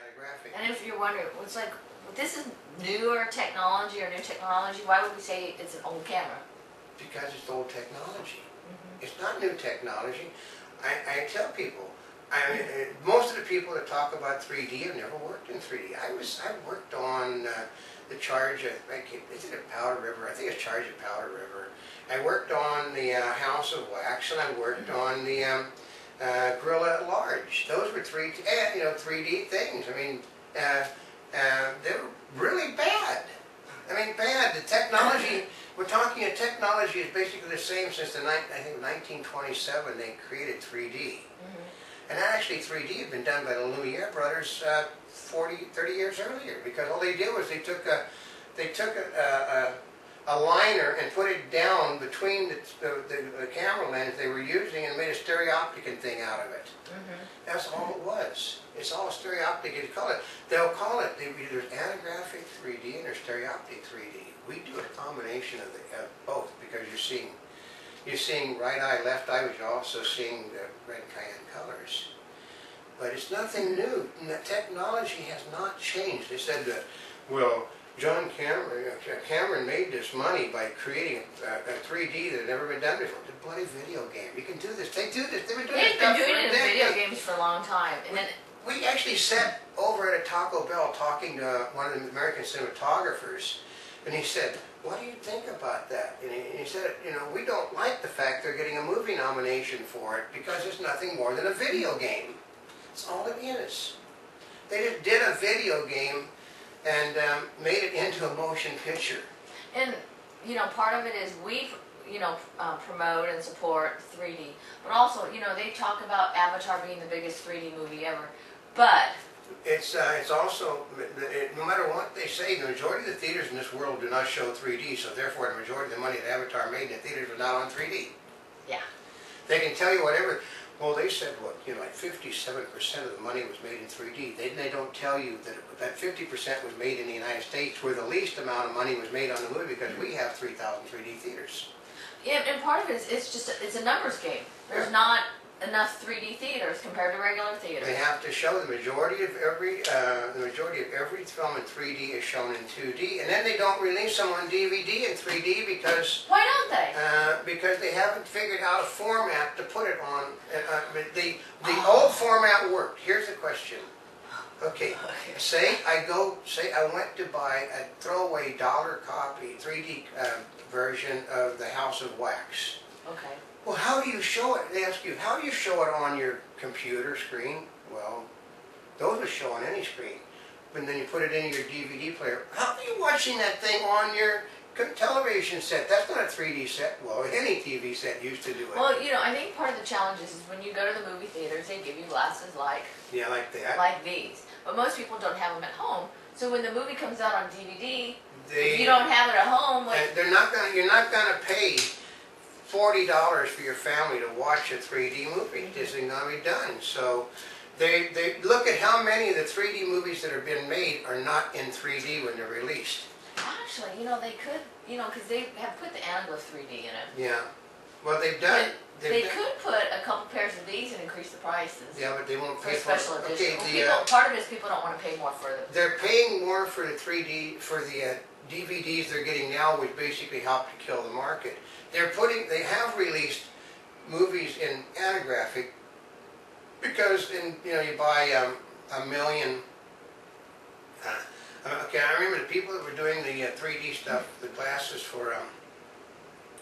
Antigraphic. And if you're wondering, it's like, this is newer technology or new technology, why would we say it's an old camera? Because it's old technology. It's not new technology. I tell people, most of the people that talk about 3D have never worked in 3D. I worked on the charge at, is it at Powder River? I think it's charge at Powder River. I worked on the House of Wax, and I worked on the Gorilla at Large. Those were 3D things. I mean, they were really bad. I mean, bad. The technology, we're talking, technology is basically the same since I think 1927 they created 3D. And actually 3D had been done by the Lumiere brothers 30 years earlier, because all they did was they took a liner and put it down between the camera lens they were using and made a stereopticon thing out of it. That's all it was. It's all stereoptic. They'll call it, there's antigraphic 3D and there's stereoptic 3D. We do a combination of both, because you're seeing right eye, left eye, but you're also seeing the red cayenne colors. But it's nothing new. The technology has not changed. They said that, well, John Cameron made this money by creating a 3D that had never been done before. It's a bloody video game. You can do this. They do this. They've been doing this stuff for a decade. They've been doing it in video games for a long time. And then we actually sat over at a Taco Bell talking to one of the American cinematographers, and he said, "What do you think about that?" And he said, "We don't like the fact they're getting a movie nomination for it, because it's nothing more than a video game. It's all it is. They just did a video game and made it into a motion picture." And, part of it is we, promote and support 3D. But also, they talk about Avatar being the biggest 3D movie ever. But it's also, no matter what they say, the majority of the theaters in this world do not show 3D, so therefore the majority of the money that Avatar made in the theaters was not on 3D. Yeah. They can tell you whatever. Well, they said, like 57% of the money was made in 3D. They don't tell you that 50% was made in the United States, where the least amount of money was made on the movie, because we have 3,000 3D theaters. Yeah, and part of it is it's a numbers game. There's not enough 3D theaters compared to regular theaters. They have to show the majority of every film in 3D is shown in 2D, and then they don't release them on DVD in 3D because why don't they? Because they haven't figured out a format to put it on. The old format worked. Here's the question. Okay, say I went to buy a throwaway dollar copy 3D version of the House of Wax. Okay. Well, how do you show it? They ask you, how do you show it on your computer screen? Well, those will show on any screen. But then you put it in your DVD player. How are you watching that thing on your television set? That's not a 3D set. Well, any TV set used to do it. Well, I think part of the challenge is when you go to the movie theaters, they give you glasses like... Yeah, like that. Like these. But most people don't have them at home. So when the movie comes out on DVD, if you don't have it at home... you're not going to pay $40 for your family to watch a 3D movie. This isn't going to be done. So they look at how many of the 3D movies that have been made are not in 3D when they're released. Actually, they could, because they have put the Anaglyph 3D in it. Yeah. Well, they've done... They could put a couple pairs of these and increase the prices. Yeah, but they won't pay for special edition. Part of it is people don't want to pay more for them. They're paying more for the 3D, for the DVDs they're getting now, which basically help to kill the market. They have released movies in antigraphic because you buy a million. Okay, I remember the people that were doing the 3D stuff, the glasses for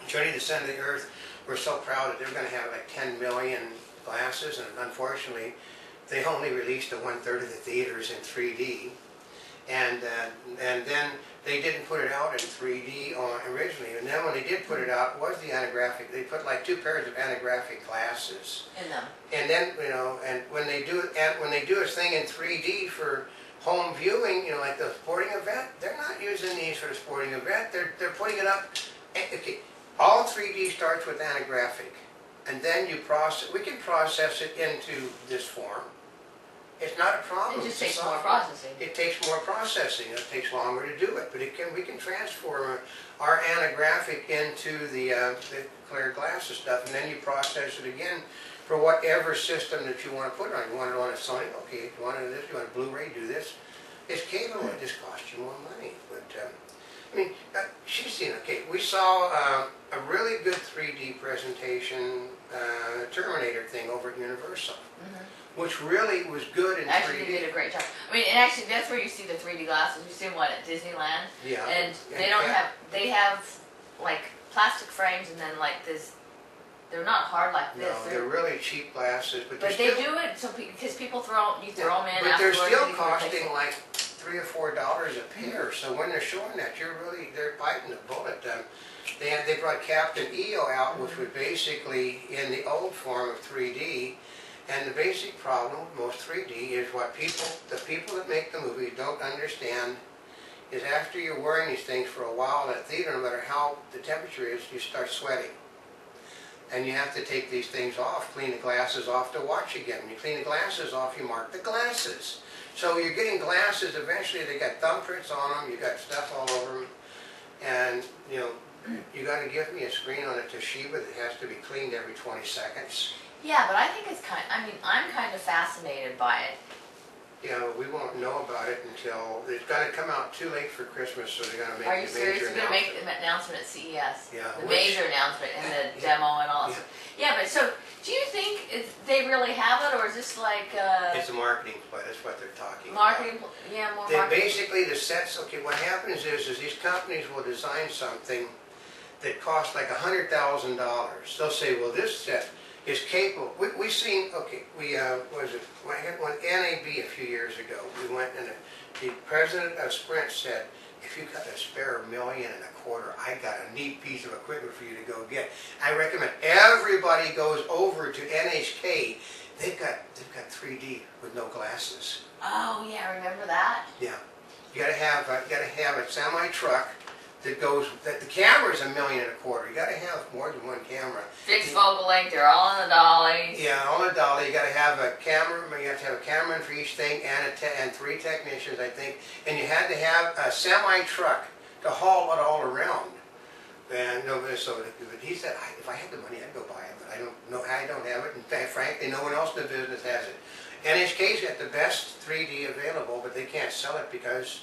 Journey to the Center of the Earth, were so proud that they were going to have like 10 million glasses, and unfortunately, they only released to 1/3 of the theaters in 3D, and then they didn't put it out in 3D originally. And then when they did put it out, it was the antigraphic. They put like 2 pairs of antigraphic glasses in them. And then and when they do a thing in 3D for home viewing, like the sporting event, they're not using these for the sporting event. They're putting it up. Okay, all 3D starts with antigraphic, and then we can process it into this form. It's not a problem. It just takes more processing. It takes more processing. It takes longer to do it, but we can transform our antigraphic into the clear glasses stuff, and then you process it again for whatever system that you want to put it on. You want it on a Sony, okay. If you want it on this, you want a Blu-ray, do this. It's capable, it just costs you more money. But, I mean, she's seen, okay, we saw a really good 3D presentation, Terminator thing over at Universal, which really was good in 3D. Actually, they did a great job. I mean, and actually, that's where you see the 3D glasses. You see them, what, at Disneyland? Yeah. And they don't have, they have, like, plastic frames and then, like, this, they're not hard like this. No, they're really cheap glasses, but they do it so because people throw them in but they're afterwards. still costing like $3 or $4 a pair. So when they're showing that, they're biting the bullet. They brought Captain EO out, which was basically in the old form of 3D. And the basic problem with most 3D is what the people that make the movie don't understand is after you're wearing these things for a while in a theater, no matter how the temperature is, you start sweating. And you have to take these things off, clean the glasses off to watch again. When you clean the glasses off, you mark the glasses. So you're getting glasses, eventually they got thumbprints on them, you got stuff all over them. And, you know, you got to give me a screen on a Toshiba that has to be cleaned every 20 seconds. Yeah, but I think it's I'm kind of fascinated by it. You know, we won't know about it until, it's got to come out too late for Christmas, so they're going to make Are you the serious? major You're going to make announcement. the announcement at CES? Yeah. The major announcement and the demo and all that. Yeah, but so, do you think they really have it, or is this like... It's a marketing play, that's what they're talking marketing, about. Yeah, more They marketing. basically, the sets, okay, what happens is these companies will design something that costs like $100,000. They'll say, well, this set is capable. We've seen, okay, we, was it, I had one NAB a few years ago. We went and the president of Sprint said, if you got a spare $1.25 million, I got a neat piece of equipment for you to go get. I recommend everybody goes over to NHK. They've got 3D with no glasses. Oh yeah, remember that? Yeah, you gotta have a semi truck that the camera is $1.25 million. You gotta have more than one camera. Fixed focal length, they're all on the dollies. Yeah, on a dolly. You gotta have a camera. You have to have a cameraman for each thing and 3 technicians, I think. And you had to have a semi truck to haul it all around. And so he said, if I had the money, I'd go buy it. But I don't know. I don't have it. In fact, frankly, no one else in the business has it. NHK's got the best 3D available, but they can't sell it because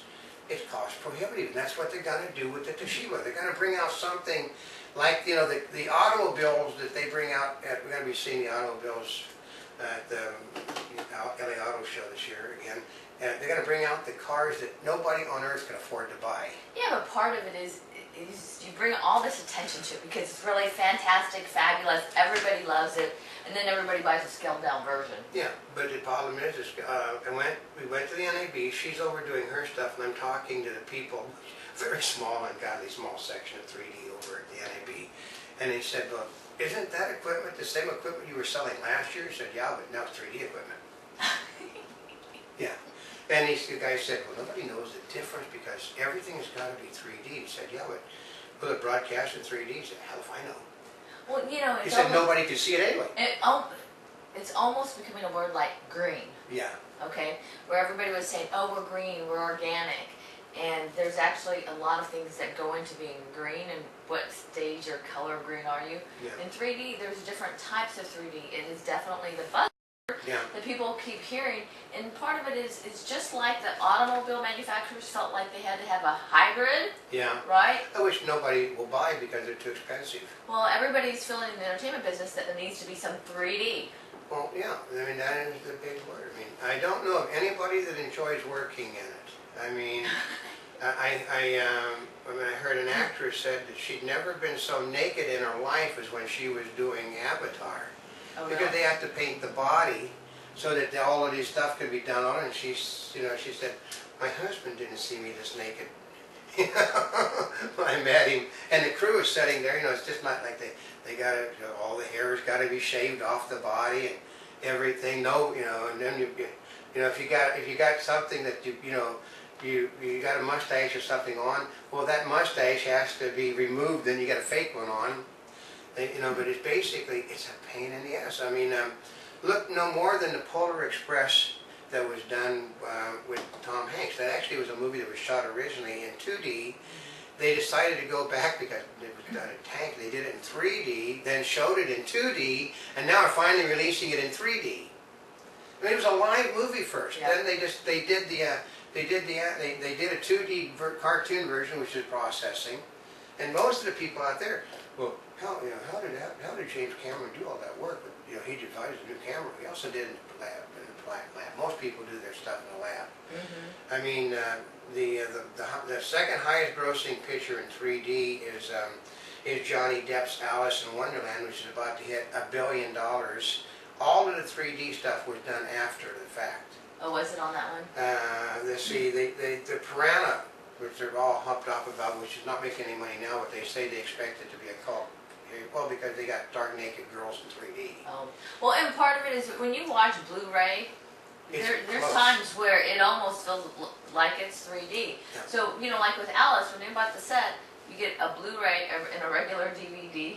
it's cost prohibitive. And that's what they're going to do with the Toshiba. They're going to bring out something like, you know, the automobiles that they bring out. We're going to be seeing the automobiles at the LA Auto Show this year again. And they're going to bring out the cars that nobody on earth can afford to buy. Yeah, but part of it is you bring all this attention to it because it's really fantastic, fabulous, everybody loves it, and then everybody buys a scaled down version. Yeah, but the problem is we went to the NAB, she's overdoing her stuff, and I'm talking to the people, very small, and got a small section of 3D over at the NAB, and they said, well, isn't that equipment the same equipment you were selling last year? I said, yeah, but now it's 3D equipment. Yeah. And the guy said, well, nobody knows the difference because everything's got to be 3D. He said, yeah, but will it broadcast in 3D? He said, hell if I know. Well, you know, He said nobody could see it anyway. It's almost becoming a word like green. Yeah. Okay? Where everybody was saying, oh, we're green, we're organic. And there's actually a lot of things that go into being green and what stage or color of green are you. Yeah. In 3D, there's different types of 3D. It is definitely the buzz that people keep hearing, and part of it is just like the automobile manufacturers felt like they had to have a hybrid. Yeah. Right? Which nobody will buy because they're too expensive. Well, everybody's feeling in the entertainment business that there needs to be some 3D. Well, yeah. I mean, that is the big word. I mean, I don't know of anybody that enjoys working in it. I mean, I heard an actress said that she'd never been so naked in her life as when she was doing Avatar. Oh, because they have to paint the body so that all of this stuff can be done on it. And she said, my husband didn't see me this naked when I met him. And the crew is sitting there, it's just not like they got to, all the hair's got to be shaved off the body and everything. No, and then if you got something that you got a mustache or something on, well, that mustache has to be removed. Then you got a fake one on. But it's basically, it's a pain in the ass. I mean, look no more than the Polar Express that was done with Tom Hanks. That actually was a movie that was shot originally in 2D, they decided to go back because it was done in tank. They did it in 3D, then showed it in 2D, and now are finally releasing it in 3D. I mean, it was a live movie first. Yeah. Then they did a 2D cartoon version, which is processing, and most of the people out there, well, how did James Cameron do all that work? But, he devised a new camera. He also did it in the lab. Most people do their stuff in the lab. Mm-hmm. I mean, the second highest grossing picture in 3D is Johnny Depp's Alice in Wonderland, which is about to hit $1 billion. All of the 3D stuff was done after the fact. Oh, was it on that one? Let's see, the Piranha, which they're all hopped off about, which is not making any money now, but they say they expect it to be a cult. Well, because they got dark naked girls in 3D. Oh, well, and part of it is when you watch Blu-ray, there's times where it almost feels like it's 3D. Yeah. So, like with Alice, when they bought the set, you get a Blu-ray and a regular DVD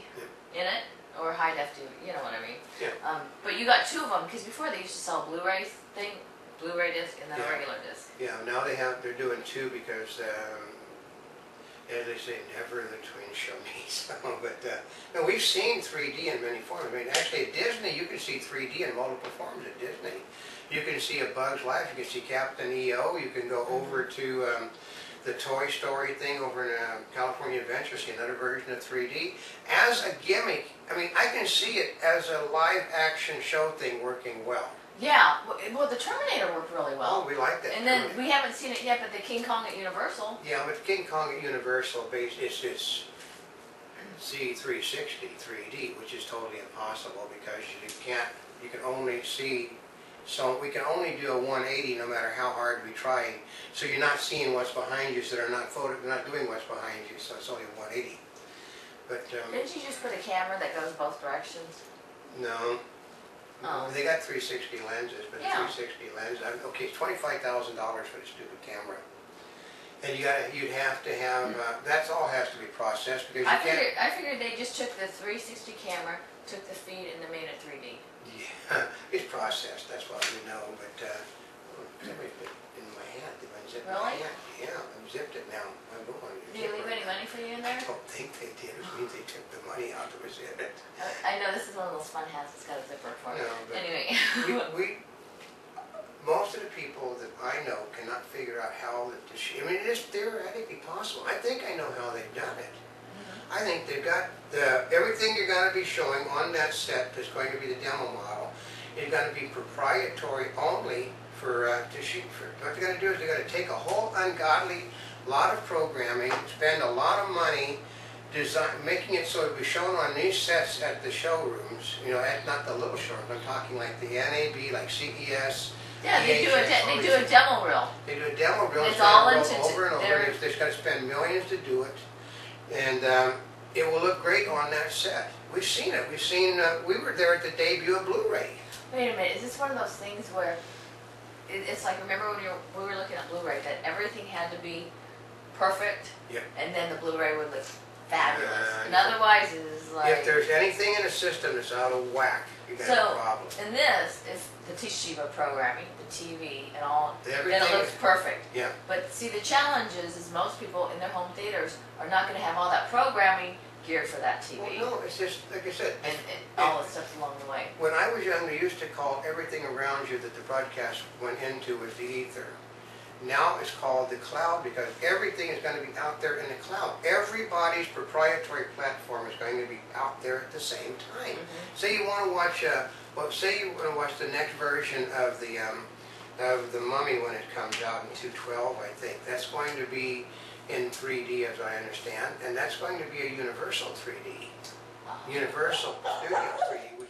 in it, or high def DVD, you know what I mean? Yeah. But you got two of them, because before they used to sell a Blu-ray disc and then a regular disc. Yeah, now they're doing two because, as they say, never the twins shall meet. But no, we've seen 3D in many forms. I mean, actually at Disney, you can see 3D in multiple forms at Disney. You can see A Bug's Life, you can see Captain EO, you can go over to the Toy Story thing over in California Adventure, see another version of 3D. As a gimmick, I mean, I can see it as a live action show thing working well. Yeah, well, the Terminator worked really well. Oh, we like that. And then we haven't seen it yet, but the King Kong at Universal. Yeah, but King Kong at Universal, it's C360 3D, which is totally impossible because you can only see, so we can only do a 180 no matter how hard we try. So you're not seeing what's behind you, so they're not doing what's behind you, so it's only a 180. But didn't you just put a camera that goes both directions? No. Oh. They got 360 lenses, but Yeah. 360 lens, okay, it's $25,000 for the stupid camera. And you'd have to have, that all has to be processed because you can't. I figured they just took the 360 camera, took the feed, and they made it 3D. Yeah, it's processed, that's what we know, but somebody put it in my hat, they unzipped my Really? hat. Yeah, I've zipped it now. I'm going to Did they leave any money for you in there? I don't think they did, which means they took the money out that was in it. I know this is one of those fun hats that's got a zipper for it. No, but Anyway. most of the people that I know cannot figure out how I mean, it is theoretically possible. I think I know how they've done it. I think they've got everything you're going to be showing on that set that's going to be the demo model is going to be proprietary only for Toshiba. What they're going to do is they're going to take a whole ungodly lot of programming, spend a lot of money making it so it'll be shown on these sets at the showrooms, not the little showrooms, I'm talking like the NAB, like CES. Yeah, they do a demo reel. They do a demo reel. It's all into over and over. They've got to spend millions to do it, and it will look great on that set. We've seen it. We were there at the debut of Blu-ray. Wait a minute, is this one of those things where it's like, remember when we were looking at Blu-ray, that everything had to be perfect, Yep. and then the Bluray would look fabulous. And otherwise, it's like... If there's anything in the system that's out of whack, you got a problem. And this is the Toshiba programming, the TV, and all. Everything then it looks perfect. Yeah. But see, the challenge is most people in their home theaters are not going to have all that programming geared for that TV. Well, no, it's just, like I said. And all the stuff along the way. When I was young, they used to call everything around you that the broadcast went into was the ether. Now it's called the cloud because everything is going to be out there in the cloud. Everybody's proprietary platform is going to be out there at the same time. Say you want to watch, the next version of the Mummy when it comes out in 2012, I think. That's going to be in 3D, as I understand, and that's going to be a Universal 3D. Universal Studios 3D.